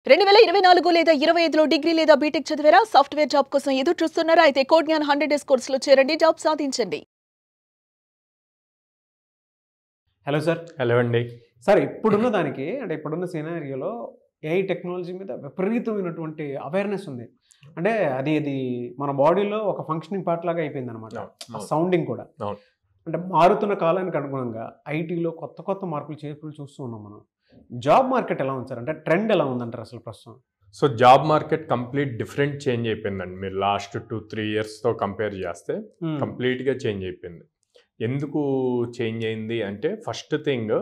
2024 లేదా 25లో డిగ్రీ లేదా బీటెక్ చదివారా? సాఫ్ట్‌వేర్ జాబ్ కోసం ఎదురు చూస్తున్నారా? అయితే కోడ్ జ్ఞాన్ 100 డేస్ కోర్సులో చేరండి, జాబ్ సాధించండి. Hello sir. హలో అండి. సార్ ఇప్పుడున్న దానికి అంటే ఇప్పుడున్న సినారియోలో ఏఐ టెక్నాలజీ మీద విపరీతమైనటువంటి అవేర్నెస్ ఉంది. అంటే అది మన బాడీలో ఒక ఫంక్షనింగ్ పార్ట్ లాగా అయిపోయింది అనమాట. ఆ సౌండింగ్ కూడా. అంటే మారుతున్న కాలానికి అనుగుణంగా ఐటీలో కొత్త మార్పులు చేర్పులు చూస్తూ ఉన్నాం మనం. జాబ్ మార్కెట్ ఎలా ఉంది సార్? అంటే ట్రెండ్ ఎలా ఉందంటారు అసలు ప్రస్తుతం? So job market complete different change అయిపోయిందండి. మీరు లాస్ట్ 2-3 ఇయర్స్తో కంపేర్ చేస్తే కంప్లీట్గా చేంజ్ అయిపోయింది. ఎందుకు చేంజ్ అయింది అంటే ఫస్ట్ థింగ్,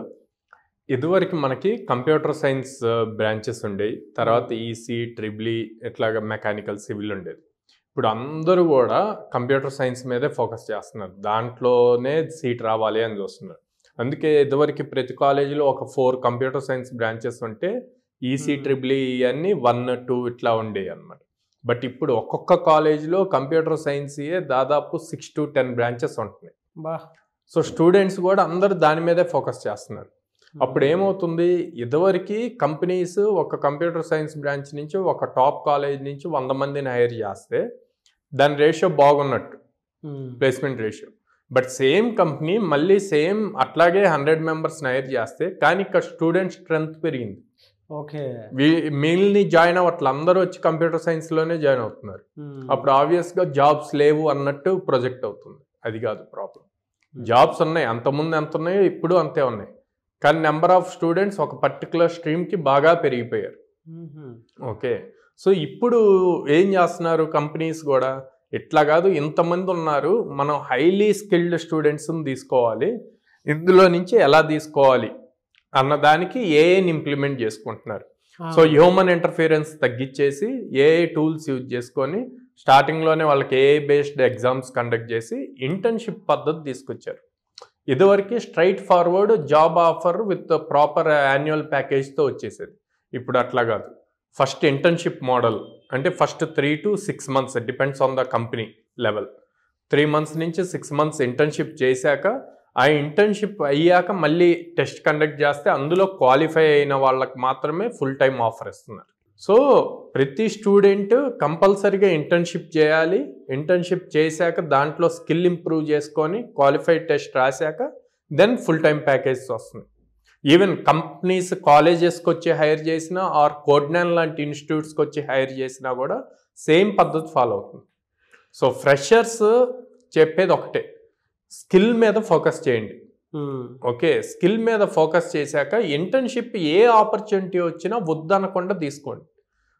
ఇదివరకు మనకి కంప్యూటర్ సైన్స్ బ్రాంచెస్ ఉండేవి, తర్వాత ఈసీ, ట్రిపుల్ ఈ, ఇట్లాగా మెకానికల్, సివిల్ ఉండేది. ఇప్పుడు అందరూ కూడా కంప్యూటర్ సైన్స్ మీదే ఫోకస్ చేస్తున్నారు, దాంట్లోనే సీట్ రావాలి అని చూస్తున్నారు. అందుకే ఇదివరకు ప్రతి కాలేజీలో ఒక 4 కంప్యూటర్ సైన్స్ బ్రాంచెస్ ఉంటే ఈసీ, ట్రిపుల్ ఈ అన్నీ 1-2 ఇట్లా ఉండేవి అనమాట. బట్ ఇప్పుడు ఒక్కొక్క కాలేజీలో కంప్యూటర్ సైన్స్యే దాదాపు 6-10 బ్రాంచెస్ ఉంటున్నాయి. సో స్టూడెంట్స్ కూడా అందరూ దాని మీదే ఫోకస్ చేస్తున్నారు. అప్పుడు ఏమవుతుంది, ఇదివరకు కంపెనీస్ ఒక కంప్యూటర్ సైన్స్ బ్రాంచ్ నుంచి ఒక టాప్ కాలేజ్ నుంచి 100 మందిని హైర్ చేస్తే దాని రేషియో బాగున్నట్టు, placement ratio. But same company మళ్ళీ సేమ్ అట్లాగే 100 మెంబర్స్ని హైర్ చేస్తే కానీ ఇక్కడ స్టూడెంట్ స్ట్రెంత్ పెరిగింది. ఓకే, మిగిలిని జాయిన్ అవ్వట్లే, అందరూ వచ్చి కంప్యూటర్ సైన్స్లోనే జాయిన్ అవుతున్నారు. అప్పుడు ఆబ్వియస్గా జాబ్స్ లేవు అన్నట్టు ప్రొజెక్ట్ అవుతుంది. అది కాదు ప్రాబ్లం. జాబ్స్ ఉన్నాయి, అంతకుముందు ఎంత ఉన్నాయో ఇప్పుడు అంతే ఉన్నాయి, కానీ నెంబర్ ఆఫ్ స్టూడెంట్స్ ఒక పర్టికులర్ స్ట్రీమ్కి బాగా పెరిగిపోయారు. ఓకే, సో ఇప్పుడు ఏం చేస్తున్నారు కంపెనీస్ కూడా, ఇట్లా కాదు ఇంతమంది ఉన్నారు, మనం హైలీ స్కిల్డ్ స్టూడెంట్స్ని తీసుకోవాలి, ఇందులో నుంచి ఎలా తీసుకోవాలి అన్నదానికి ఏఐని ఇంప్లిమెంట్ చేసుకుంటున్నారు. సో హ్యూమన్ ఇంటర్ఫిరెన్స్ తగ్గించేసి ఏఐ టూల్స్ యూజ్ చేసుకొని స్టార్టింగ్లోనే వాళ్ళకి ఏఐ బేస్డ్ ఎగ్జామ్స్ కండక్ట్ చేసి ఇంటర్న్షిప్ పద్ధతి తీసుకొచ్చారు. ఇదివరకు straightforward job offer with proper annual ప్యాకేజ్తో వచ్చేసేది. ఇప్పుడు అట్లా కాదు, ఫస్ట్ ఇంటర్న్షిప్ మోడల్, అంటే first 3 to 6 months depends on the company level. 3 months నుంచి 6 months ఇంటర్న్షిప్ చేశాక, ఆ ఇంటర్న్షిప్ అయ్యాక మళ్ళీ టెస్ట్ కండక్ట్ చేస్తే అందులో క్వాలిఫై అయిన వాళ్ళకి మాత్రమే ఫుల్ టైం ఆఫర్ ఇస్తున్నారు. సో ప్రతి స్టూడెంట్ కంపల్సరీగా ఇంటర్న్షిప్ చేయాలి, ఇంటర్న్షిప్ చేశాక దాంట్లో స్కిల్ ఇంప్రూవ్ చేసుకొని క్వాలిఫైడ్ టెస్ట్ రాశాక దెన్ ఫుల్ టైం ప్యాకేజ్ వస్తుంది. ఈవెన్ కంపెనీస్ కాలేజెస్కి వచ్చి హైర్ చేసినా ఆర్ కోడ్నాన్ లాంటి ఇన్స్టిట్యూట్స్కి వచ్చి హైర్ చేసినా కూడా సేమ్ పద్ధతి ఫాలో అవుతుంది. సో ఫ్రెషర్స్ చెప్పేది ఒకటే, స్కిల్ మీద ఫోకస్ చేయండి. ఓకే, స్కిల్ మీద ఫోకస్ చేశాక ఇంటర్న్షిప్ ఏ ఆపర్చునిటీ వచ్చినా వద్దనకుండా తీసుకోండి.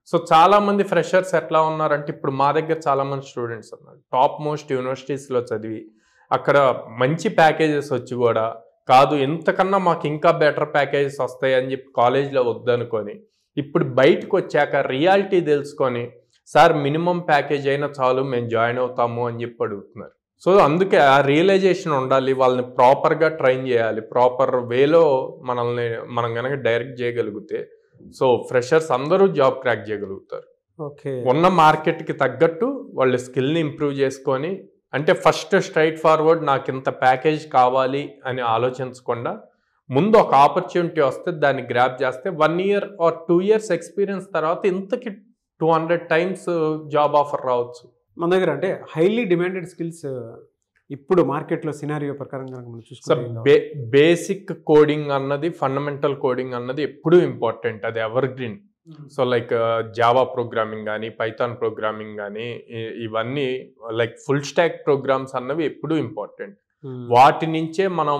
సో చాలామంది ఫ్రెషర్స్ ఎట్లా ఉన్నారంటే, ఇప్పుడు మా దగ్గర చాలామంది స్టూడెంట్స్ ఉన్నారు టాప్ మోస్ట్ యూనివర్సిటీస్లో చదివి అక్కడ మంచి ప్యాకేజెస్ వచ్చి కూడా కాదు, ఇంతకన్నా మాకు ఇంకా బెటర్ ప్యాకేజెస్ వస్తాయి అని చెప్పి కాలేజ్లో వద్దనుకొని ఇప్పుడు బయటకు వచ్చాక రియాలిటీ తెలుసుకొని, సార్ మినిమం ప్యాకేజ్ అయినా చాలు మేము జాయిన్ అవుతాము అని చెప్పి అడుగుతున్నారు. సో అందుకే ఆ రియలైజేషన్ ఉండాలి, వాళ్ళని ప్రాపర్గా ట్రైన్ చేయాలి, ప్రాపర్ వేలో మనం కనుక డైరెక్ట్ చేయగలిగితే సో ఫ్రెషర్స్ అందరూ జాబ్ క్రాక్ చేయగలుగుతారు. ఓకే, ఉన్న మార్కెట్కి తగ్గట్టు వాళ్ళ స్కిల్ని ఇంప్రూవ్ చేసుకొని, అంటే ఫస్ట్ స్ట్రైట్ ఫార్వర్డ్ నాకు ఇంత ప్యాకేజ్ కావాలి అని ఆలోచించకుండా ముందు ఒక ఆపర్చునిటీ వస్తే దాన్ని గ్రాప్ చేస్తే 1 year or 2 years ఎక్స్పీరియన్స్ తర్వాత ఇంతకి 200 times జాబ్ ఆఫర్ రావచ్చు మన దగ్గర. అంటే హైలీ డిమాండెడ్ స్కిల్స్ ఇప్పుడు మార్కెట్లో సినారియో ప్రకారంగా మనం చూసుకుంటే బేసిక్ కోడింగ్ అన్నది, ఫండమెంటల్ కోడింగ్ అన్నది ఎప్పుడూ ఇంపార్టెంట్, అది ever green. So like Java programming కానీ, పైథాన్ ప్రోగ్రామింగ్ కానీ, ఇవన్నీ లైక్ ఫుల్ స్టాక్ ప్రోగ్రామ్స్ అన్నవి ఎప్పుడూ ఇంపార్టెంట్. వాటి నుంచే మనం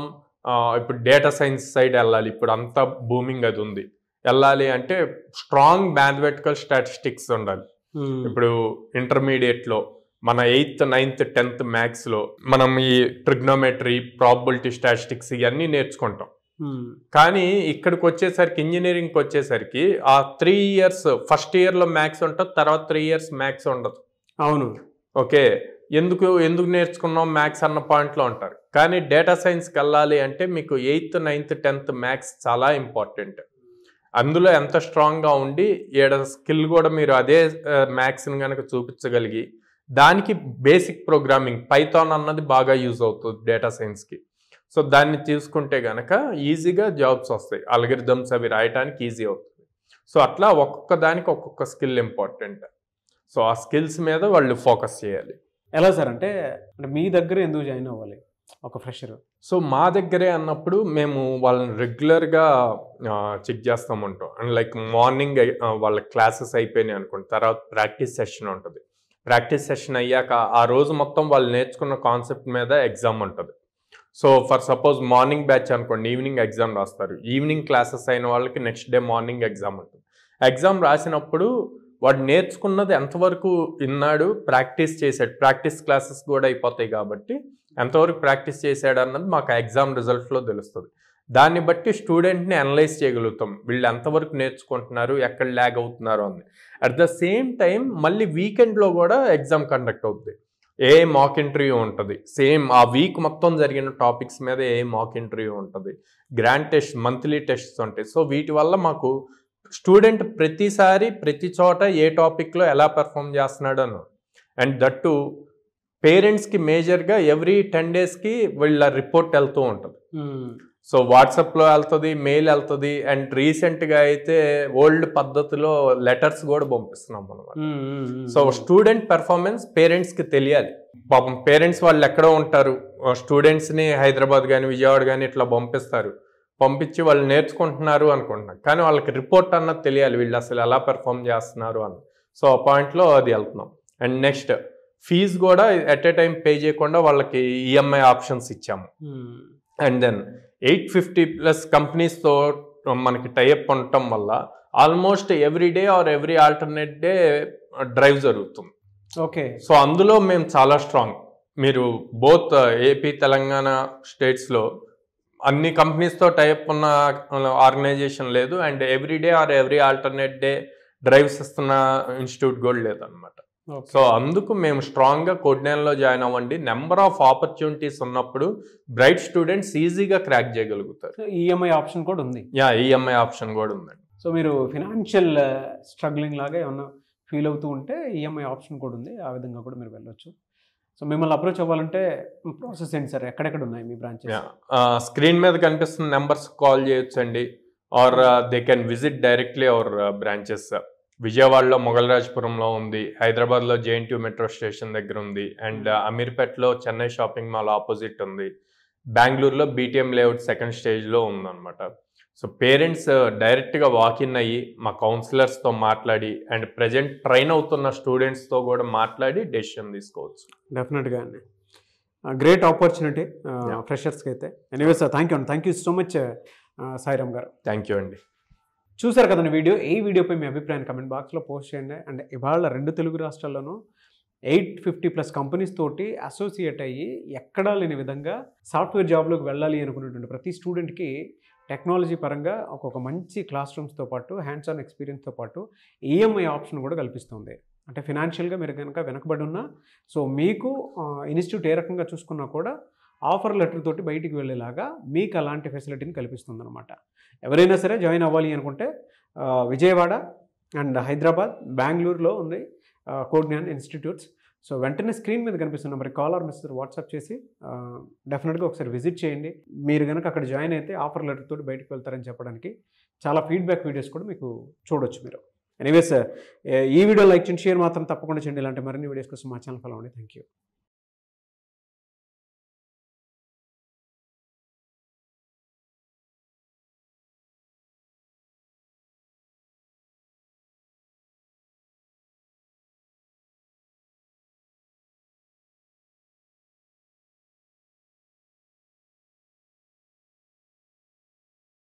ఇప్పుడు డేటా సైన్స్ సైడ్ వెళ్ళాలి, ఇప్పుడు అంతా బూమింగ్ అది ఉంది. వెళ్ళాలి అంటే స్ట్రాంగ్ మ్యాథమెటికల్ స్టాటిస్టిక్స్ ఉండాలి. ఇప్పుడు ఇంటర్మీడియట్లో మన 8th, 9th, 10th మ్యాథ్స్లో మనం ఈ ట్రిగ్నోమెట్రీ, ప్రాబబిలిటీ స్టాటిస్టిక్స్ ఇవన్నీ నేర్చుకుంటాం. కానీ ఇక్కడికి వచ్చేసరికి, ఇంజనీరింగ్కి వచ్చేసరికి ఆ 3 years ఫస్ట్ ఇయర్లో మ్యాథ్స్ ఉంటుంది, తర్వాత 3 years మ్యాథ్స్ ఉండదు. అవును, ఓకే, ఎందుకు నేర్చుకున్నాం మ్యాథ్స్ అన్న పాయింట్లో ఉంటారు. కానీ డేటా సైన్స్కి వెళ్ళాలి అంటే మీకు 8th, 9th, 10th మ్యాథ్స్ చాలా ఇంపార్టెంట్. అందులో ఎంత స్ట్రాంగ్గా ఉండి స్కిల్ కూడా మీరు అదే మ్యాథ్స్ని కనుక చూపించగలిగి, దానికి బేసిక్ ప్రోగ్రామింగ్ పైథాన్ అన్నది బాగా యూజ్ అవుతుంది డేటా సైన్స్కి. సో దాన్ని తీసుకుంటే కనుక ఈజీగా జాబ్స్ వస్తాయి, అల్గరిథమ్స్ అవి రాయడానికి ఈజీ అవుతుంది. సో అట్లా ఒక్కొక్క దానికి ఒక్కొక్క స్కిల్ ఇంపార్టెంట్. సో ఆ స్కిల్స్ మీద వాళ్ళు ఫోకస్ చేయాలి. ఎలా సార్ అంటే మీ దగ్గర ఎందుకు జాయిన్ అవ్వాలి ఒక ఫ్రెషర్? సో మా దగ్గరే అన్నప్పుడు మేము వాళ్ళని రెగ్యులర్గా చెక్ చేస్తూ ఉంటాం. అండ్ లైక్ మార్నింగ్ వాళ్ళ క్లాసెస్ అయిపోయినాయి అనుకోండి, తర్వాత ప్రాక్టీస్ సెషన్ ఉంటుంది. ప్రాక్టీస్ సెషన్ అయ్యాక ఆ రోజు మొత్తం వాళ్ళు నేర్చుకున్న కాన్సెప్ట్ మీద ఎగ్జామ్ ఉంటుంది. So for suppose morning batch అనుకోండి, ఈవినింగ్ ఎగ్జామ్ రాస్తారు. ఈవినింగ్ క్లాసెస్ అయిన వాళ్ళకి నెక్స్ట్ డే మార్నింగ్ ఎగ్జామ్ ఉంటుంది. ఎగ్జామ్ రాసినప్పుడు వాడు నేర్చుకున్నది ఎంతవరకు విన్నాడు, ప్రాక్టీస్ చేశాడు, ప్రాక్టీస్ క్లాసెస్ కూడా అయిపోతాయి కాబట్టి ఎంతవరకు ప్రాక్టీస్ చేశాడు అన్నది మాకు ఎగ్జామ్ రిజల్ట్లో తెలుస్తుంది. దాన్ని బట్టి స్టూడెంట్ని అనలైజ్ చేయగలుగుతాం, వీళ్ళు ఎంతవరకు నేర్చుకుంటున్నారు, ఎక్కడ ల్యాగ్ అవుతున్నారు అని. అట్ ద సేమ్ టైం మళ్ళీ వీకెండ్లో కూడా ఎగ్జామ్ కండక్ట్ అవుతుంది. ఏ మాక్ ఇంటర్వ్యూ ఉంటుంది, సేమ్ ఆ వీక్ మొత్తం జరిగిన టాపిక్స్ మీద ఏ మాక్ ఇంటర్వ్యూ ఉంటుంది, గ్రాండ్ టెస్ట్, మంత్లీ టెస్ట్స్ ఉంటాయి. సో వీటి వల్ల మాకు స్టూడెంట్ ప్రతిసారి ప్రతి చోట ఏ టాపిక్లో ఎలా పెర్ఫామ్ చేస్తున్నాడు అని. అండ్ దట్టు పేరెంట్స్కి మేజర్గా ఎవ్రీ 10 daysకి వీళ్ళ రిపోర్ట్ వెళ్తూ ఉంటుంది. సో వాట్సాప్లో వెళ్తుంది, మెయిల్ వెళ్తుంది. అండ్ రీసెంట్గా అయితే ఓల్డ్ పద్ధతిలో లెటర్స్ కూడా పంపిస్తున్నాం అనమాట. సో స్టూడెంట్ పెర్ఫార్మెన్స్ పేరెంట్స్కి తెలియాలి. పాపం పేరెంట్స్ వాళ్ళు ఎక్కడో ఉంటారు, స్టూడెంట్స్ని హైదరాబాద్ కానీ విజయవాడ కానీ ఇట్లా పంపించి వాళ్ళు నేర్చుకుంటున్నారు అనుకుంటున్నారు, కానీ వాళ్ళకి రిపోర్ట్ అన్నది తెలియాలి, వీళ్ళు అసలు ఎలా పెర్ఫామ్ చేస్తున్నారు అని. సో ఆ పాయింట్లో అది వెళ్తున్నాం. అండ్ నెక్స్ట్ ఫీజు కూడా ఎట్ ఏ టైం పే చేయకుండా వాళ్ళకి ఈఎంఐ ఆప్షన్స్ ఇచ్చాము. అండ్ దెన్ 850+ కంపెనీస్తో మనకి టైఅప్ ఉండటం వల్ల almost every day or every alternate day drive జరుగుతుంది. ఓకే. సో అందులో మేము చాలా స్ట్రాంగ్. మీరు బోత్ ఏపీ తెలంగాణ స్టేట్స్లో అన్ని కంపెనీస్తో టైఅప్ ఉన్న ఆర్గనైజేషన్ లేదు. And every day or every alternate day drives ఇస్తున్న ఇన్స్టిట్యూట్ కూడా లేదన్నమాట. సో అందుకు మేము స్ట్రాంగ్గా కోడ్నేల్లో జాయిన్ అవ్వండి. నెంబర్ ఆఫ్ ఆపర్చునిటీస్ ఉన్నప్పుడు బ్రైట్ స్టూడెంట్స్ ఈజీగా క్రాక్ చేయగలుగుతారు. ఈఎంఐ ఆప్షన్ కూడా ఉంది. ఈఎంఐ ఆప్షన్ కూడా ఉందండి. సో మీరు ఫినాన్షియల్ స్ట్రగ్లింగ్ లాగా ఏమన్నా ఫీల్ అవుతూ ఉంటే ఈఎంఐ ఆప్షన్ కూడా ఉంది, ఆ విధంగా కూడా మీరు వెళ్ళొచ్చు. సో మిమ్మల్ని అప్రోచ్ అవ్వాలంటే ప్రాసెస్ ఏంటి సార్? ఎక్కడెక్కడ ఉన్నాయి మీ బ్రాంచెస్? స్క్రీన్ మీద కనిపిస్తున్న నెంబర్స్ కాల్ చేయొచ్చండి, or they can visit directly our branches. విజయవాడలో మొగల్రాజ్పురంలో ఉంది, హైదరాబాద్లో JNTU మెట్రో స్టేషన్ దగ్గర ఉంది, అండ్ అమీర్పేట్లో చెన్నై షాపింగ్ మాల్ ఆపోజిట్ ఉంది, బెంగళూరులో BTM లేఅవుట్ 2nd స్టేజ్లో ఉందన్నమాట. సో పేరెంట్స్ డైరెక్ట్గా వాకిన్ అయ్యి మా కౌన్సిలర్స్తో మాట్లాడి అండ్ ప్రజెంట్ ట్రైన్ అవుతున్న స్టూడెంట్స్తో కూడా మాట్లాడి డెసిషన్ తీసుకోవచ్చు. డెఫినెట్గా అండి, గ్రేట్ ఆపర్చునిటీ ఫ్రెషర్స్కి అయితే. Anyway sir, thank you so much Sairam గారు. థ్యాంక్ యూ అండి. చూసారు కదండి వీడియో. ఈ వీడియోపై మీ అభిప్రాయాన్ని కమెంట్ బాక్స్లో పోస్ట్ చేయండి. అండ్ ఇవాళ 2 తెలుగు రాష్ట్రాల్లోనూ 850+ కంపెనీస్ తోటి అసోసియేట్ అయ్యి ఎక్కడా లేని విధంగా సాఫ్ట్వేర్ జాబ్లోకి వెళ్ళాలి అనుకున్నటువంటి ప్రతి స్టూడెంట్కి టెక్నాలజీ పరంగా ఒక మంచి క్లాస్ రూమ్స్తో పాటు హ్యాండ్స్ ఆన్ ఎక్స్పీరియన్స్తో పాటు ఈఎంఐ ఆప్షన్ కూడా కల్పిస్తుంది. అంటే ఫినాన్షియల్గా మీరు కనుక వెనకబడి ఉన్నా, సో మీకు ఇన్స్టిట్యూట్ ఏ రకంగా చూసుకున్నా కూడా ఆఫర్ లెటర్ తోటి బయటికి వెళ్ళేలాగా మీకు అలాంటి ఫెసిలిటీని కల్పిస్తుంది అనమాట. ఎవరైనా సరే జాయిన్ అవ్వాలి అనుకుంటే విజయవాడ అండ్ హైదరాబాద్, బెంగళూరులో ఉంది కోడ్జ్ఞాన్ ఇన్స్టిట్యూట్స్. సో వెంటనే స్క్రీన్ మీద కనిపిస్తున్న నెంబర్కి కాల్ ఆర్ మెసేజ్ వాట్సాప్ చేసి డెఫినెట్గా ఒకసారి విజిట్ చేయండి. మీరు కనుక అక్కడ జాయిన్ అయితే ఆఫర్ లెటర్ తోటి బయటకు వెళ్తారని చెప్పడానికి చాలా ఫీడ్బ్యాక్ వీడియోస్ కూడా మీకు చూడొచ్చు మీరు. ఎనీవేస్, ఈ వీడియో లైక్ చేయండి, షేర్ మాత్రం తప్పకుండా చేయండి. ఇలాంటి మరిన్ని వీడియోస్ కోసం మా ఛానల్ ఫాలో అవ్వండి. Thank you.